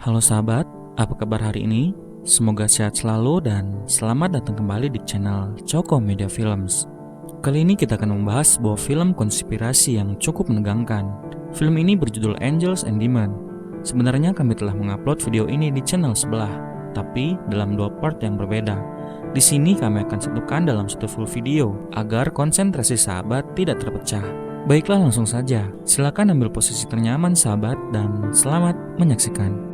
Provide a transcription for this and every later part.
Halo sahabat, apa kabar hari ini? Semoga sehat selalu dan selamat datang kembali di channel Coko Media Films. Kali ini kita akan membahas sebuah film konspirasi yang cukup menegangkan. Film ini berjudul Angels and Demons. Sebenarnya kami telah mengupload video ini di channel sebelah, tapi dalam dua part yang berbeda. Di sini kami akan satukan dalam satu full video agar konsentrasi sahabat tidak terpecah. Baiklah, langsung saja. Silakan ambil posisi ternyaman sahabat dan selamat menyaksikan.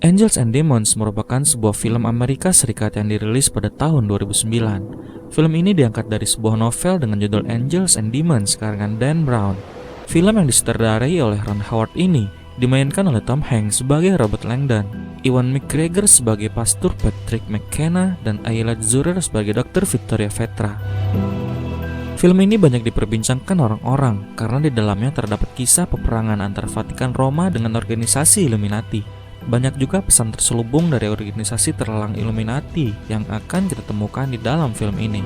Angels and Demons merupakan sebuah film Amerika Serikat yang dirilis pada tahun 2009. Film ini diangkat dari sebuah novel dengan judul Angels and Demons karangan Dan Brown. Film yang disutradarai oleh Ron Howard ini dimainkan oleh Tom Hanks sebagai Robert Langdon, Ewan McGregor sebagai Pastor Patrick McKenna, dan Ayla Zurer sebagai Dr. Victoria Vetra. Film ini banyak diperbincangkan orang-orang karena di dalamnya terdapat kisah peperangan antara Vatikan Roma dengan organisasi Illuminati. Banyak juga pesan terselubung dari organisasi terlarang Illuminati yang akan kita temukan di dalam film ini.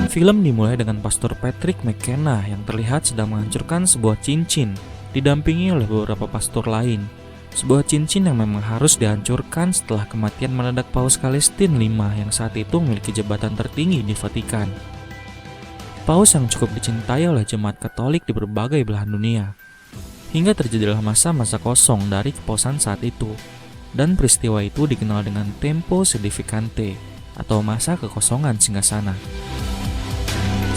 Film dimulai dengan Pastor Patrick McKenna yang terlihat sedang menghancurkan sebuah cincin, didampingi oleh beberapa pastor lain. Sebuah cincin yang memang harus dihancurkan setelah kematian mendadak Paus Celestine V yang saat itu memiliki jabatan tertinggi di Vatikan. Paus yang cukup dicintai oleh jemaat Katolik di berbagai belahan dunia. Hingga terjadilah masa-masa kosong dari kepausan saat itu, dan peristiwa itu dikenal dengan Tempo Sedificante atau masa kekosongan singgasana.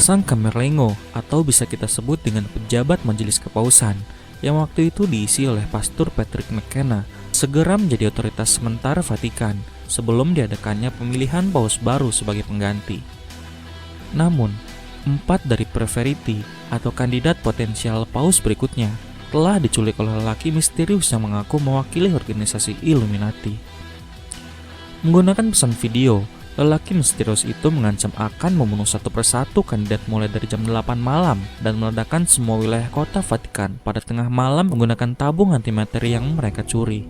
Sang Camerlengo atau bisa kita sebut dengan pejabat majelis kepausan yang waktu itu diisi oleh Pastor Patrick McKenna segera menjadi otoritas sementara Vatikan sebelum diadakannya pemilihan paus baru sebagai pengganti. Namun, 4 dari preferiti atau kandidat potensial paus berikutnya telah diculik oleh lelaki misterius yang mengaku mewakili organisasi Illuminati. Menggunakan pesan video, lelaki misterius itu mengancam akan membunuh satu persatu kandidat mulai dari jam 8 malam dan meledakkan semua wilayah kota Vatikan pada tengah malam menggunakan tabung antimateri yang mereka curi.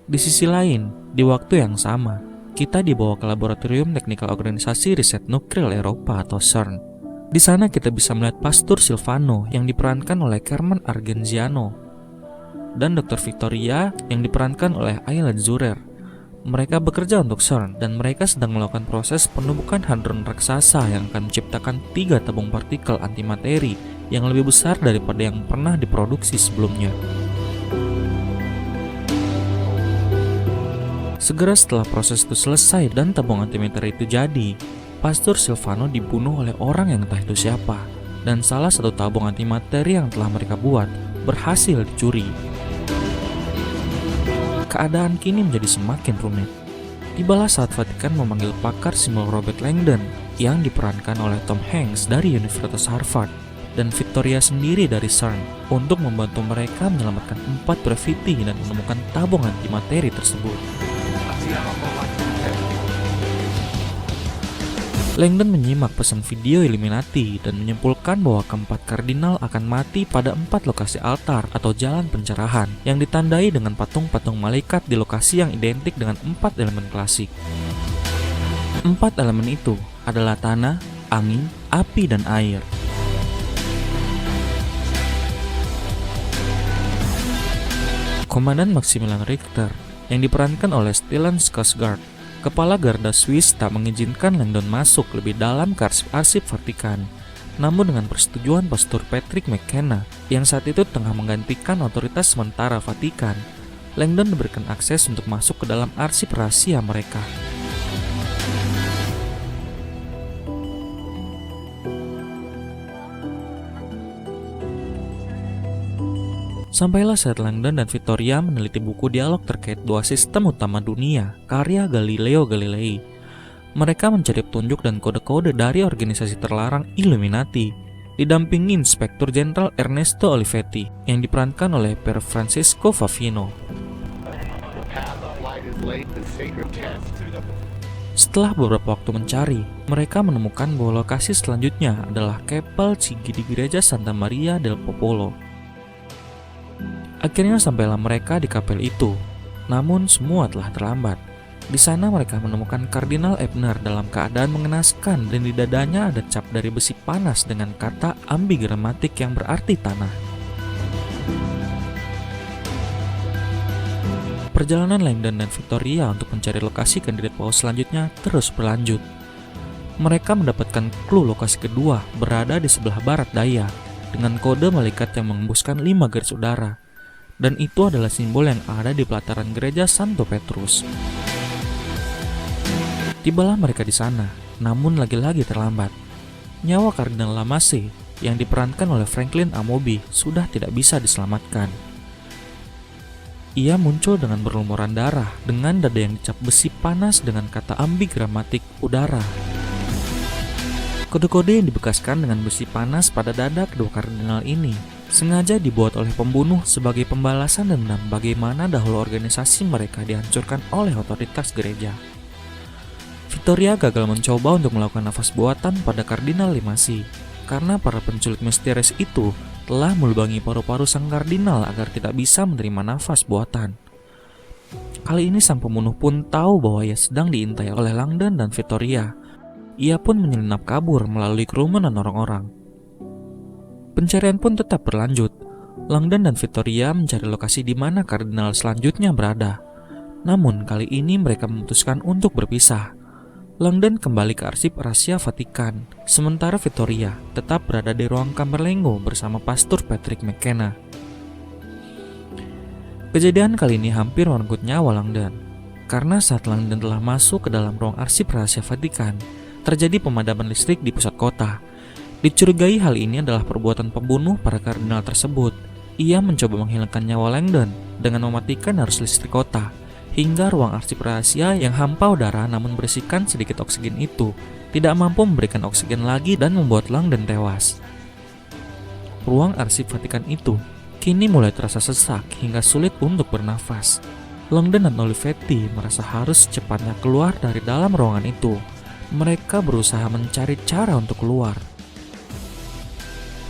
Di sisi lain, di waktu yang sama, kita dibawa ke Laboratorium Teknikal Organisasi Riset Nuklir Eropa atau CERN. Di sana kita bisa melihat Pastor Silvano yang diperankan oleh Carmen Argenziano dan Dr. Victoria yang diperankan oleh Ayla Zurer. Mereka bekerja untuk CERN dan mereka sedang melakukan proses penumbukan hadron raksasa yang akan menciptakan 3 tabung partikel antimateri yang lebih besar daripada yang pernah diproduksi sebelumnya. Segera setelah proses itu selesai dan tabung antimateri itu jadi, Pastor Silvano dibunuh oleh orang yang entah itu siapa, dan salah satu tabung antimateri yang telah mereka buat berhasil dicuri. Keadaan kini menjadi semakin rumit. Tibalah saat Vatikan memanggil pakar simbol Robert Langdon yang diperankan oleh Tom Hanks dari Universitas Harvard dan Victoria sendiri dari CERN untuk membantu mereka menyelamatkan 4 preferiti dan menemukan tabung antimateri tersebut. Langdon menyimak pesan video Illuminati dan menyimpulkan bahwa keempat kardinal akan mati pada 4 lokasi altar atau jalan pencerahan yang ditandai dengan patung-patung malaikat di lokasi yang identik dengan 4 elemen klasik. 4 elemen itu adalah tanah, angin, api, dan air. Komandan Maximilian Richter yang diperankan oleh Stellan Skarsgård, kepala garda Swiss, tak mengizinkan Langdon masuk lebih dalam ke arsip Vatikan. Namun dengan persetujuan Pastor Patrick McKenna yang saat itu tengah menggantikan otoritas sementara Vatikan, Langdon diberikan akses untuk masuk ke dalam arsip rahasia mereka. Sampailah saat Langdon dan Victoria meneliti buku dialog terkait 2 sistem utama dunia, karya Galileo Galilei. Mereka mencari petunjuk dan kode-kode dari organisasi terlarang Illuminati, didampingi Inspektur Jenderal Ernesto Olivetti yang diperankan oleh Pier Francesco Favino. Setelah beberapa waktu mencari, mereka menemukan bahwa lokasi selanjutnya adalah Kapel Chigi di Gereja Santa Maria del Popolo. Akhirnya sampailah mereka di kapel itu, namun semua telah terlambat. Di sana mereka menemukan Kardinal Ebner dalam keadaan mengenaskan dan di dadanya ada cap dari besi panas dengan kata ambigrammatik yang berarti tanah. Perjalanan Langdon dan Victoria untuk mencari lokasi kandidat paus selanjutnya terus berlanjut. Mereka mendapatkan clue lokasi kedua berada di sebelah barat daya dengan kode malaikat yang mengembuskan 5 garis udara. Dan itu adalah simbol yang ada di pelataran gereja Santo Petrus. Tibalah mereka di sana, namun lagi-lagi terlambat. Nyawa Kardinal Lamasse yang diperankan oleh Franklin Amobi sudah tidak bisa diselamatkan. Ia muncul dengan berlumuran darah dengan dada yang dicap besi panas dengan kata ambigramatik udara. Kode-kode yang dibekaskan dengan besi panas pada dada kedua kardinal ini sengaja dibuat oleh pembunuh sebagai pembalasan dendam bagaimana dahulu organisasi mereka dihancurkan oleh otoritas gereja. Victoria gagal mencoba untuk melakukan nafas buatan pada Kardinal Lamasse karena para penculik misterius itu telah melubangi paru-paru sang kardinal agar tidak bisa menerima nafas buatan. Kali ini sang pembunuh pun tahu bahwa ia sedang diintai oleh Langdon dan Victoria. Ia pun menyelinap kabur melalui kerumunan orang-orang. Pencarian pun tetap berlanjut. Langdon dan Victoria mencari lokasi di mana kardinal selanjutnya berada. Namun kali ini mereka memutuskan untuk berpisah. Langdon kembali ke arsip rahasia Vatikan, sementara Victoria tetap berada di ruang kamar Lengo bersama Pastor Patrick McKenna. Kejadian kali ini hampir merenggut nyawa Langdon, karena saat Langdon telah masuk ke dalam ruang arsip rahasia Vatikan, terjadi pemadaman listrik di pusat kota. Dicurigai hal ini adalah perbuatan pembunuh para kardinal tersebut. Ia mencoba menghilangkan nyawa Langdon dengan mematikan arus listrik kota, hingga ruang arsip rahasia yang hampa udara namun berisikan sedikit oksigen itu tidak mampu memberikan oksigen lagi dan membuat Langdon tewas. Ruang arsip Vatikan itu kini mulai terasa sesak hingga sulit untuk bernafas. Langdon dan Olivetti merasa harus secepatnya keluar dari dalam ruangan itu. Mereka berusaha mencari cara untuk keluar.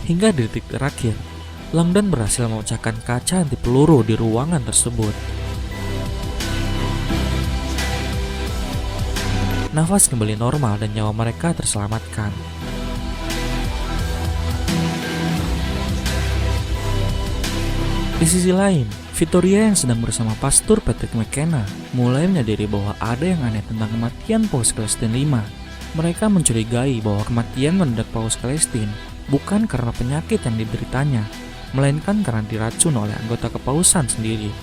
Hingga di detik terakhir, Langdon berhasil memecahkan kaca anti peluru di ruangan tersebut. Nafas kembali normal dan nyawa mereka terselamatkan. Di sisi lain, Victoria yang sedang bersama Pastor Patrick McKenna mulai menyadari bahwa ada yang aneh tentang kematian Paus Celestine V. Mereka mencurigai bahwa kematian mendadak Paus Celestine bukan karena penyakit yang dideritanya, melainkan karena diracun oleh anggota kepausan sendiri.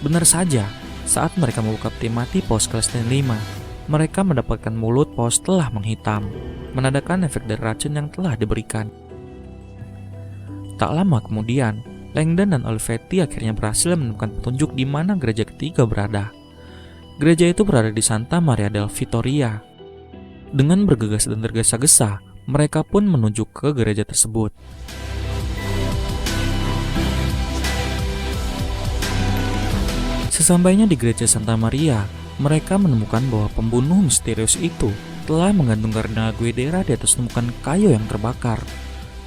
Benar saja, saat mereka membuka peti mati Paus Celestine V, mereka mendapatkan mulut paus telah menghitam, menandakan efek dari racun yang telah diberikan. Tak lama kemudian, Langdon dan Olivetti akhirnya berhasil menemukan petunjuk di mana gereja ketiga berada. Gereja itu berada di Santa Maria del Vittoria. Dengan bergegas dan tergesa-gesa, mereka pun menuju ke gereja tersebut. Sesampainya di gereja Santa Maria, mereka menemukan bahwa pembunuh misterius itu telah menggantung Kardinal Guidera di atas tumpukan kayu yang terbakar.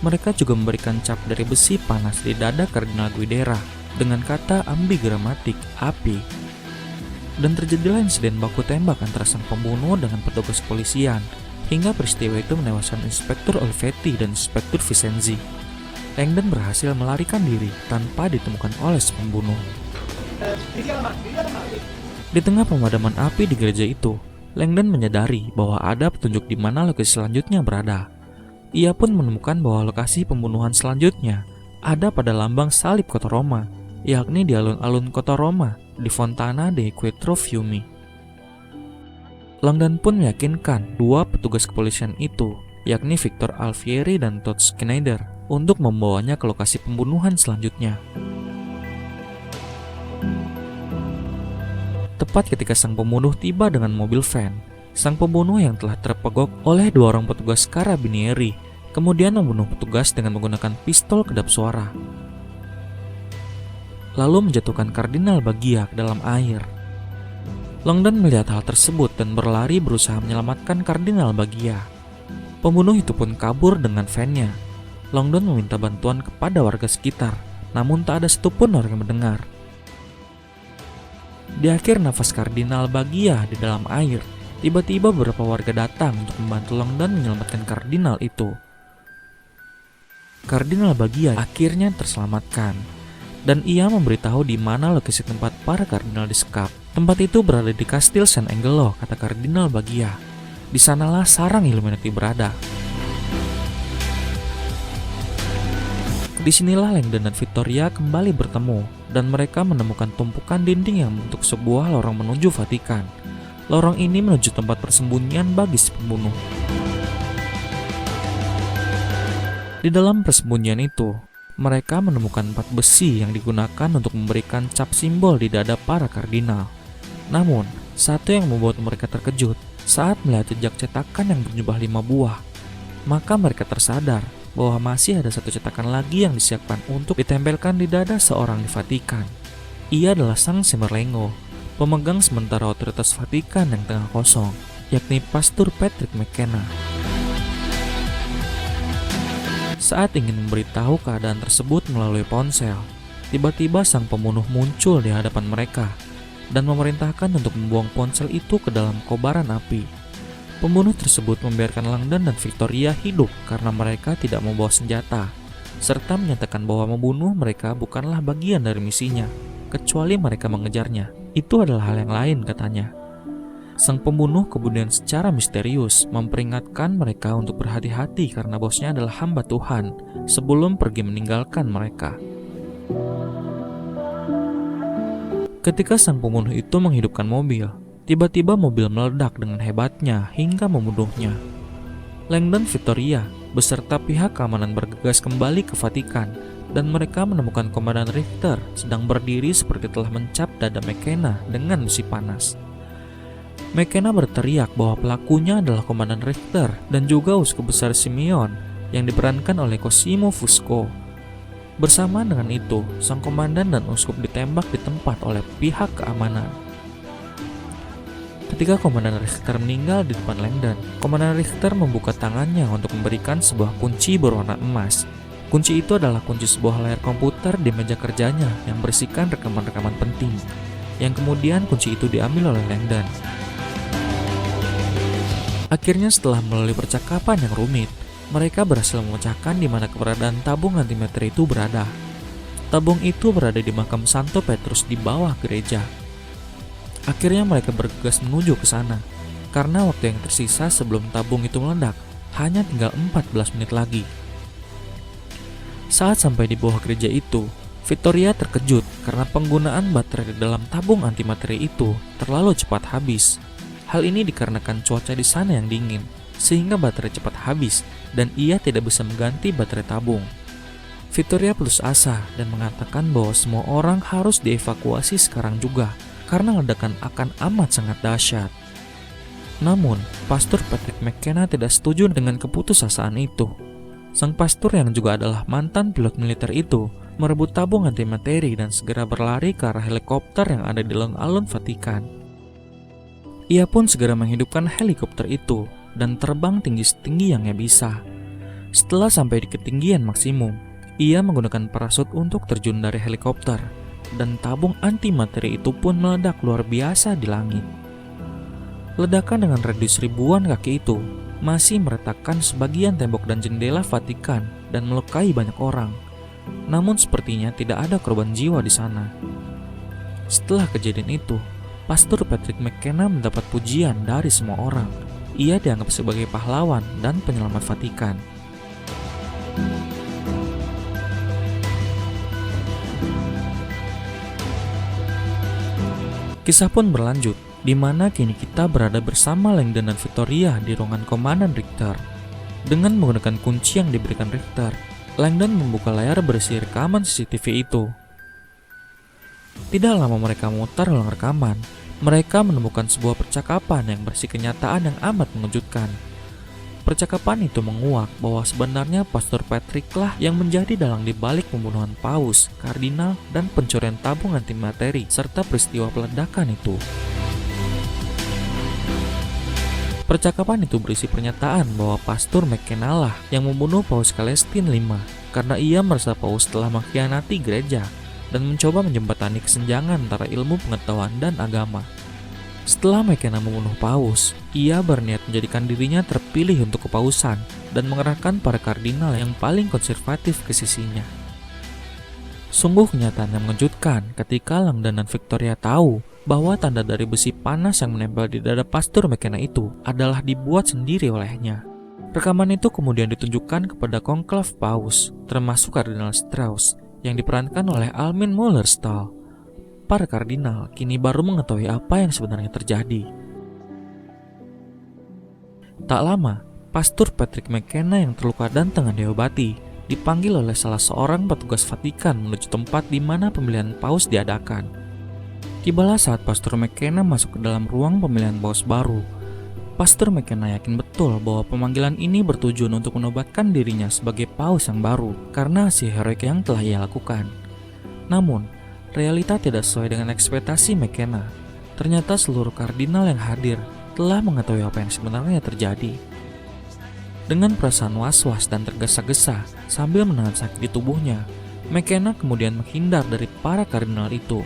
Mereka juga memberikan cap dari besi panas di dada Kardinal Guidera dengan kata ambigramatik api. Dan terjadilah insiden baku tembak antara sang pembunuh dengan petugas kepolisian, hingga peristiwa itu menewaskan Inspektur Olivetti dan Inspektur Vicenzi. Langdon berhasil melarikan diri tanpa ditemukan oleh si pembunuh. Di tengah pemadaman api di gereja itu, Langdon menyadari bahwa ada petunjuk di mana lokasi selanjutnya berada. Ia pun menemukan bahwa lokasi pembunuhan selanjutnya ada pada lambang salib kota Roma, yakni di alun-alun kota Roma di Fontana dei Quattro Fiumi. Langdon pun meyakinkan dua petugas kepolisian itu, yakni Victor Alfieri dan Todd Schneider, untuk membawanya ke lokasi pembunuhan selanjutnya. Tepat ketika sang pembunuh tiba dengan mobil van, sang pembunuh yang telah terpegok oleh dua orang petugas karabinieri kemudian membunuh petugas dengan menggunakan pistol kedap suara, lalu menjatuhkan Kardinal Bagia ke dalam air. Langdon melihat hal tersebut dan berlari berusaha menyelamatkan Kardinal Bagia. Pembunuh itu pun kabur dengan van-nya. Langdon meminta bantuan kepada warga sekitar, namun tak ada satupun orang yang mendengar. Di akhir nafas Kardinal Bagia di dalam air, tiba-tiba beberapa warga datang untuk membantu Langdon menyelamatkan kardinal itu. Kardinal Bagia akhirnya terselamatkan. dan ia memberitahu di mana lokasi tempat para kardinal disekap. Tempat itu berada di Kastil San Angelo, kata Kardinal Bagia. Di sanalah sarang Illuminati berada. Disinilah Langdon dan Victoria kembali bertemu, dan mereka menemukan tumpukan dinding yang membentuk sebuah lorong menuju Vatikan. Lorong ini menuju tempat persembunyian bagi si pembunuh. Di dalam persembunyian itu, mereka menemukan 4 besi yang digunakan untuk memberikan cap simbol di dada para kardinal. Namun, satu yang membuat mereka terkejut saat melihat jejak cetakan yang berjumlah 5 buah. Maka mereka tersadar bahwa masih ada satu cetakan lagi yang disiapkan untuk ditempelkan di dada seorang di Vatikan. Ia adalah Sang Simerlengo, pemegang sementara otoritas Vatikan yang tengah kosong, yakni Pastor Patrick McKenna. Saat ingin memberitahu keadaan tersebut melalui ponsel, tiba-tiba sang pembunuh muncul di hadapan mereka dan memerintahkan untuk membuang ponsel itu ke dalam kobaran api. Pembunuh tersebut membiarkan Langdon dan Victoria hidup karena mereka tidak membawa senjata, serta menyatakan bahwa membunuh mereka bukanlah bagian dari misinya, kecuali mereka mengejarnya. Itu adalah hal yang lain, katanya. Sang pembunuh kemudian secara misterius memperingatkan mereka untuk berhati-hati karena bosnya adalah hamba Tuhan sebelum pergi meninggalkan mereka. Ketika sang pembunuh itu menghidupkan mobil, tiba-tiba mobil meledak dengan hebatnya hingga membunuhnya. Langdon Victoria beserta pihak keamanan bergegas kembali ke Vatikan dan mereka menemukan Komandan Richter sedang berdiri seperti telah mencap dada McKenna dengan besi panas. McKenna berteriak bahwa pelakunya adalah Komandan Richter dan juga Uskup Besar Simeon yang diperankan oleh Cosimo Fusco. Bersamaan dengan itu, sang komandan dan uskup ditembak di tempat oleh pihak keamanan. Ketika Komandan Richter meninggal di depan Langdon, Komandan Richter membuka tangannya untuk memberikan sebuah kunci berwarna emas. Kunci itu adalah kunci sebuah layar komputer di meja kerjanya yang berisikan rekaman-rekaman penting, yang kemudian kunci itu diambil oleh Langdon. Akhirnya setelah melalui percakapan yang rumit, mereka berhasil memecahkan di mana keberadaan tabung antimateri itu berada. Tabung itu berada di makam Santo Petrus di bawah gereja. Akhirnya mereka bergegas menuju ke sana, karena waktu yang tersisa sebelum tabung itu meledak hanya tinggal 14 menit lagi. Saat sampai di bawah gereja itu, Victoria terkejut karena penggunaan baterai di dalam tabung antimateri itu terlalu cepat habis. Hal ini dikarenakan cuaca di sana yang dingin, sehingga baterai cepat habis dan ia tidak bisa mengganti baterai tabung. Victoria putus asa dan mengatakan bahwa semua orang harus dievakuasi sekarang juga, karena ledakan akan amat sangat dahsyat. Namun, Pastor Patrick McKenna tidak setuju dengan keputusasaan itu. Sang pastor yang juga adalah mantan pilot militer itu merebut tabung antimateri dan segera berlari ke arah helikopter yang ada di alun-alun Vatikan. Ia pun segera menghidupkan helikopter itu dan terbang tinggi setinggi yang ia bisa. Setelah sampai di ketinggian maksimum, ia menggunakan parasut untuk terjun dari helikopter, dan tabung antimateri itu pun meledak luar biasa di langit. Ledakan dengan radius ribuan kaki itu masih meretakkan sebagian tembok dan jendela Vatikan dan melukai banyak orang. Namun sepertinya tidak ada korban jiwa di sana. Setelah kejadian itu, Pastor Patrick McKenna mendapat pujian dari semua orang. Ia dianggap sebagai pahlawan dan penyelamat Vatikan. Kisah pun berlanjut, di mana kini kita berada bersama Langdon dan Victoria di ruangan Komandan Richter. Dengan menggunakan kunci yang diberikan Richter, Langdon membuka layar berisi rekaman CCTV itu. Tidak lama mereka memutar ulang rekaman, mereka menemukan sebuah percakapan yang berisi kenyataan yang amat mengejutkan. Percakapan itu menguak bahwa sebenarnya Pastor Patrick lah yang menjadi dalang di balik pembunuhan paus, kardinal, dan pencurian tabung antimateri serta peristiwa peledakan itu. Percakapan itu berisi pernyataan bahwa Pastor McKenna lah yang membunuh Paus Celestine V karena ia merasa paus telah mengkhianati gereja dan mencoba menjembatani kesenjangan antara ilmu pengetahuan dan agama. Setelah McKenna membunuh paus, ia berniat menjadikan dirinya terpilih untuk kepausan dan mengerahkan para kardinal yang paling konservatif ke sisinya. Sungguh kenyataan yang mengejutkan ketika Langdon dan Victoria tahu bahwa tanda dari besi panas yang menempel di dada Pastor McKenna itu adalah dibuat sendiri olehnya. Rekaman itu kemudian ditunjukkan kepada konklav paus, termasuk Kardinal Strauss, yang diperankan oleh Armin Mueller-Stahl. Para kardinal kini baru mengetahui apa yang sebenarnya terjadi. Tak lama, Pastor Patrick McKenna yang terluka dan tengah diobati dipanggil oleh salah seorang petugas Vatikan menuju tempat di mana pemilihan paus diadakan. Tibalah saat Pastor McKenna masuk ke dalam ruang pemilihan paus baru. Pastor McKenna yakin betul bahwa pemanggilan ini bertujuan untuk menobatkan dirinya sebagai paus yang baru karena aksi heroik yang telah ia lakukan. Namun, realita tidak sesuai dengan ekspektasi McKenna. Ternyata seluruh kardinal yang hadir telah mengetahui apa yang sebenarnya terjadi. Dengan perasaan was-was dan tergesa-gesa sambil menahan sakit di tubuhnya, McKenna kemudian menghindar dari para kardinal itu.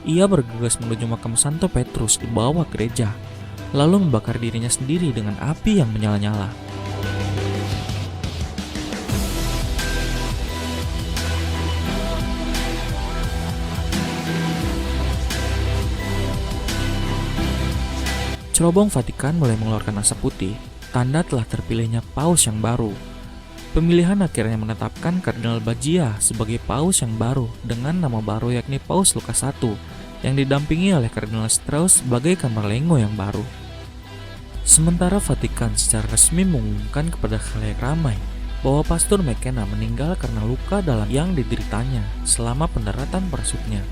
Ia bergegas menuju makam Santo Petrus di bawah gereja, lalu membakar dirinya sendiri dengan api yang menyala-nyala. Cerobong Vatikan mulai mengeluarkan asap putih, tanda telah terpilihnya paus yang baru. Pemilihan akhirnya menetapkan Kardinal Baggio sebagai paus yang baru dengan nama baru yakni Paus Lukas I yang didampingi oleh Kardinal Strauss sebagai Camerlengo yang baru. Sementara Vatikan secara resmi mengumumkan kepada khalayak ramai bahwa Pastor McKenna meninggal karena luka dalam yang dideritanya selama pendaratan parasutnya.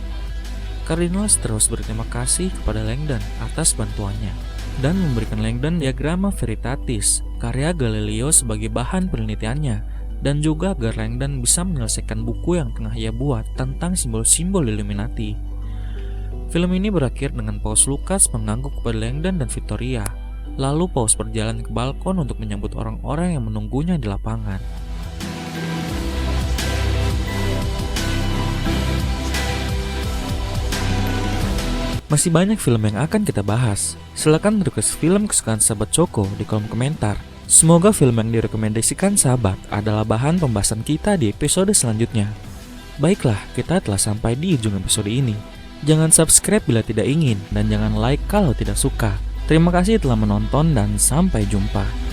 Kardinal Strauss berterima kasih kepada Langdon atas bantuannya dan memberikan Langdon Diagramma Veritatis, karya Galileo sebagai bahan penelitiannya, dan juga agar Langdon bisa menyelesaikan buku yang tengah ia buat tentang simbol-simbol Illuminati. Film ini berakhir dengan Paus Lukas mengangguk kepada Langdon dan Victoria, lalu Paus berjalan ke balkon untuk menyambut orang-orang yang menunggunya di lapangan. Masih banyak film yang akan kita bahas. Silakan request film kesukaan sahabat Coko di kolom komentar. Semoga film yang direkomendasikan sahabat adalah bahan pembahasan kita di episode selanjutnya. Baiklah, kita telah sampai di ujung episode ini. Jangan subscribe bila tidak ingin, dan jangan like kalau tidak suka. Terima kasih telah menonton dan sampai jumpa.